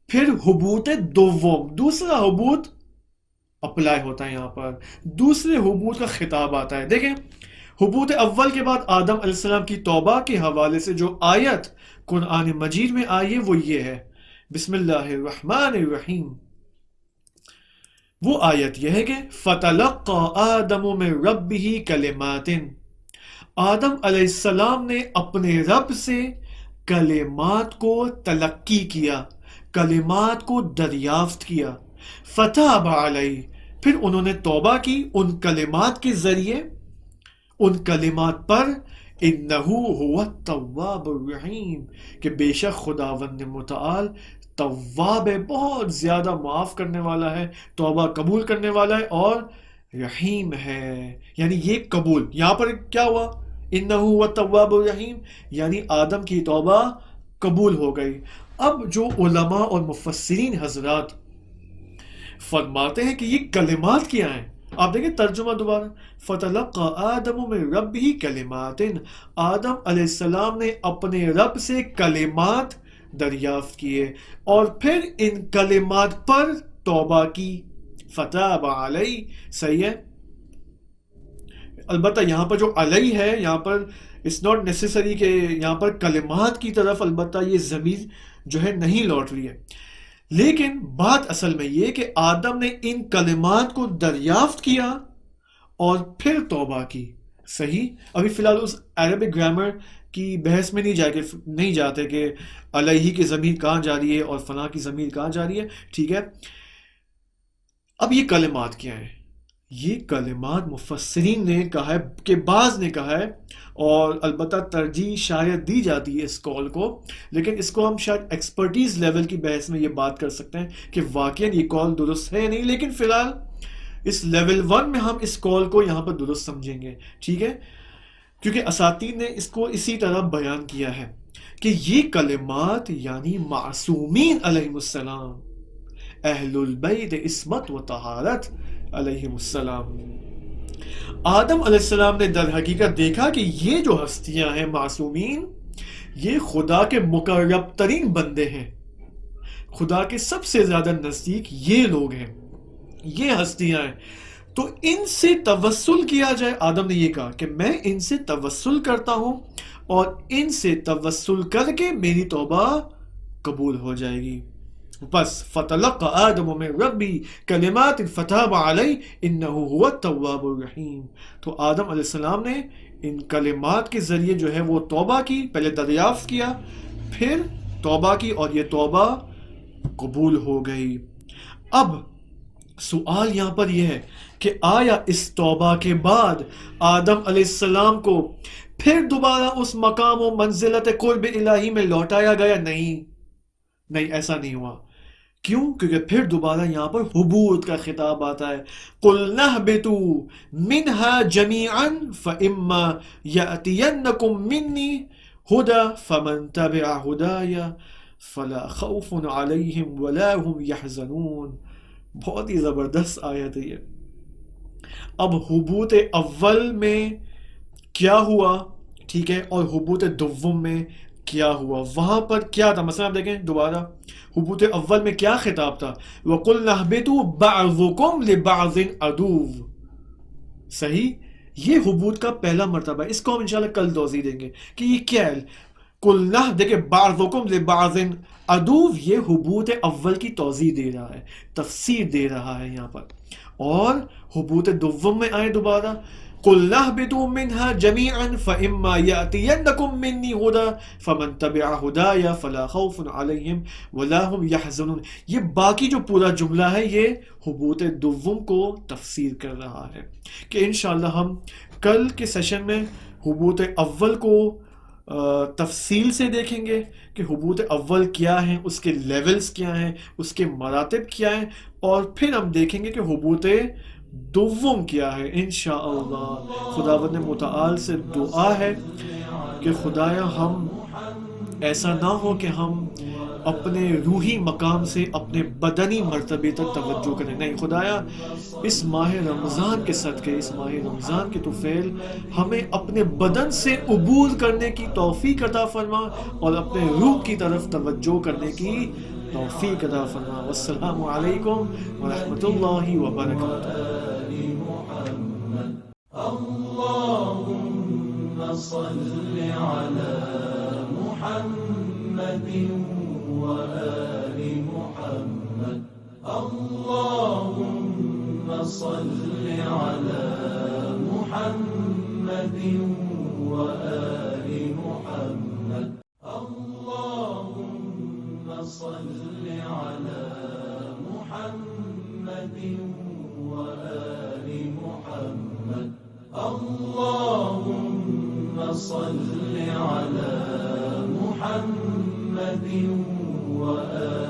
پھر حبوط دوم، دوسرا حبوط اپلائی ہوتا ہے، یہاں پر دوسرے حبوط کا خطاب آتا ہے۔ دیکھیں، حبوط اول کے بعد آدم علیہ السلام کی توبہ کے حوالے سے جو آیت قرآن مجید میں آئی ہے وہ یہ ہے، بسم اللہ الرحمن الرحیم۔ وہ آیت یہ ہے کہ فَتَلَقَّى آدَمُ مِن رَبِّهِ كَلِمَاتٍ، آدم علیہ السلام نے اپنے رب سے کلمات کو تلقی کیا، کلمات کو دریافت کیا، فتاب علیہ، پھر انہوں نے توبہ کی ان کلمات کے ذریعے، ان کلمات پر، انہو هو التواب الرحیم، کہ بے شک خداوند متعال تواب ہے، بہت زیادہ معاف کرنے والا ہے، توبہ قبول کرنے والا ہے، اور رحیم ہے، یعنی یہ قبول، یہاں پر کیا ہوا؟ انہو هو التواب الرحیم، یعنی آدم کی توبہ قبول ہو گئی۔ اب جو علماء اور مفسرین حضرات فرماتے ہیں کہ یہ کلمات کیا ہیں، آپ دیکھیں ترجمہ دوبارہ، فَتَلَقَّى آدَمُ مِن رَبِّهِ كَلِمَاتٍ، آدم علیہ السلام نے اپنے رب سے کلمات دریافت کیے اور پھر ان کلمات پر توبہ کی، فتاب علیہ، صحیح ہے؟ البتہ یہاں پر جو علیہ ہے، یہاں پر it's not necessary کہ یہاں پر کلمات کی طرف البتہ یہ ضمیر جو ہے نہیں لوٹ رہی ہے، لیکن بات اصل میں یہ کہ آدم نے ان کلمات کو دریافت کیا اور پھر توبہ کی، صحیح. ابھی فی الحال اس عربک گرامر کی بحث میں نہیں جاتے کہ علیہ کی ضمیر کہاں جا رہی ہے اور فلاں کی ضمیر کہاں جا رہی ہے. ٹھیک ہے. اب یہ کلمات کیا ہیں؟ یہ کلمات مفسرین نے کہا ہے کہ بعض نے کہا ہے، اور البتہ ترجیح شاید دی جاتی ہے اس قول کو، لیکن اس کو ہم شاید ایکسپرٹیز لیول کی بحث میں یہ بات کر سکتے ہیں کہ واقعاً یہ قول درست ہے یا نہیں، لیکن فی الحال اس لیول 1 میں ہم اس قول کو یہاں پر درست سمجھیں گے. ٹھیک ہے. کیونکہ اساتین نے اس کو اسی طرح بیان کیا ہے کہ یہ کلمات یعنی معصومین علیہ السلام، اہل البیت عصمت و طہارت علیہ السلام، آدم علیہ السلام نے در حقیقت دیکھا کہ یہ جو ہستیاں ہیں معصومین، یہ خدا کے مقرب ترین بندے ہیں، خدا کے سب سے زیادہ نزدیک یہ لوگ ہیں، یہ ہستیاں ہیں. تو ان سے توسل کیا جائے. آدم نے یہ کہا کہ میں ان سے توسل کرتا ہوں اور ان سے توسل کر کے میری توبہ قبول ہو جائے گی. بس فَتَلَقَّى آدَمُ مِن رَبِّهِ كَلِمَاتٍ فَتَابَ عَلَيْهِ إِنَّهُ هُوَ التَّوَّابُ الرَّحِيمُ. تو آدم علیہ السلام نے ان کلمات کے ذریعے جو ہے وہ توبہ کی، پہلے دریافت کیا، پھر توبہ کی، اور یہ توبہ قبول ہو گئی. اب سوال یہاں پر یہ ہے کہ آیا اس توبہ کے بعد آدم علیہ السلام کو پھر دوبارہ اس مقام و منزلت قرب الہی میں لوٹایا گیا؟ نہیں، ایسا نہیں ہوا. کیوں؟ کیونکہ پھر دوبارہ یہاں پر حبوط کا خطاب آتا ہے. قُلْ نَهْبِطُوا مِنْهَا جَمِيعًا فَإِمَّا يَأْتِيَنَّكُمْ مِنِّي هُدًى فَمَنْ تَبِعَ هُدَايَ فَلَا خَوْفٌ عَلَيْهِمْ وَلَا هُمْ يَحْزَنُونَ. بہت ہی زبردست آیت ہے یہ. اب حبوط اول میں کیا ہوا، ٹھیک ہے، اور حبوط دوم میں کیا ہوا، وہاں پر کیا تھا؟ مثلا آپ دیکھیں دوبارہ حبوط اول میں کیا خطاب تھا؟ وَقُلْنَا اهْبِطُوا بَعْضُكُمْ لِبَعْضٍ عَدُوٌّ. صحیح. یہ حبوط کا پہلا مرتبہ ہے. اس کو ہم انشاءاللہ کل توضیح دیں گے کہ یہ کیا ہے. قُلْنَا دیکھیں بَعْضُكُمْ لِبَعْضٍ عَدُوٌّ، یہ حبوط اول کی توضیح دے رہا ہے، تفسیر دے رہا ہے یہاں پر. اور حبوط دوم میں آئے دوبارہ قُلْنَا اهْبِطُوا مِنْهَا جَمِيعًا فَإِمَّا يَأْتِيَنَّكُمْ مِنِّي هُدًى فَمَنْ تَبِعَ هُدَايَ فَلَا خَوْفٌ عَلَيْهِمْ وَلَا هُمْ يَحْزَنُونَ. یہ باقی جو پورا جملہ ہے یہ حبوط دوم کو تفسیر کر رہا ہے کہ انشاءاللہ ہم کل کے سیشن میں حبوط اول کو تفصیل سے دیکھیں گے کہ حبوط اول کیا ہیں، اس کے لیولز کیا ہیں، اس کے مراتب کیا ہیں، اور پھر ہم دیکھیں گے کہ حبوط دوم کیا ہے انشاءاللہ. خداوند متعال سے دعا ہے کہ خدایا ہم ایسا نہ ہو کہ ہم اپنے روحی مقام سے اپنے بدنی مرتبے تک توجہ کریں. نہیں خدایا، اس ماہ رمضان کے صدقے، اس ماہ رمضان کے طفیل ہمیں اپنے بدن سے عبور کرنے کی توفیق عطا فرما اور اپنے روح کی طرف توجہ کرنے کی توفیق عطا فرما. والسلام علیکم ورحمۃ اللہ وبرکاتہ. اللہم صل علی محمد وآل محمد. اللہم صل علی محمد وآل محمد. اللہم صل علی محمد وآل محمد. اللہم صل علی محمد وآل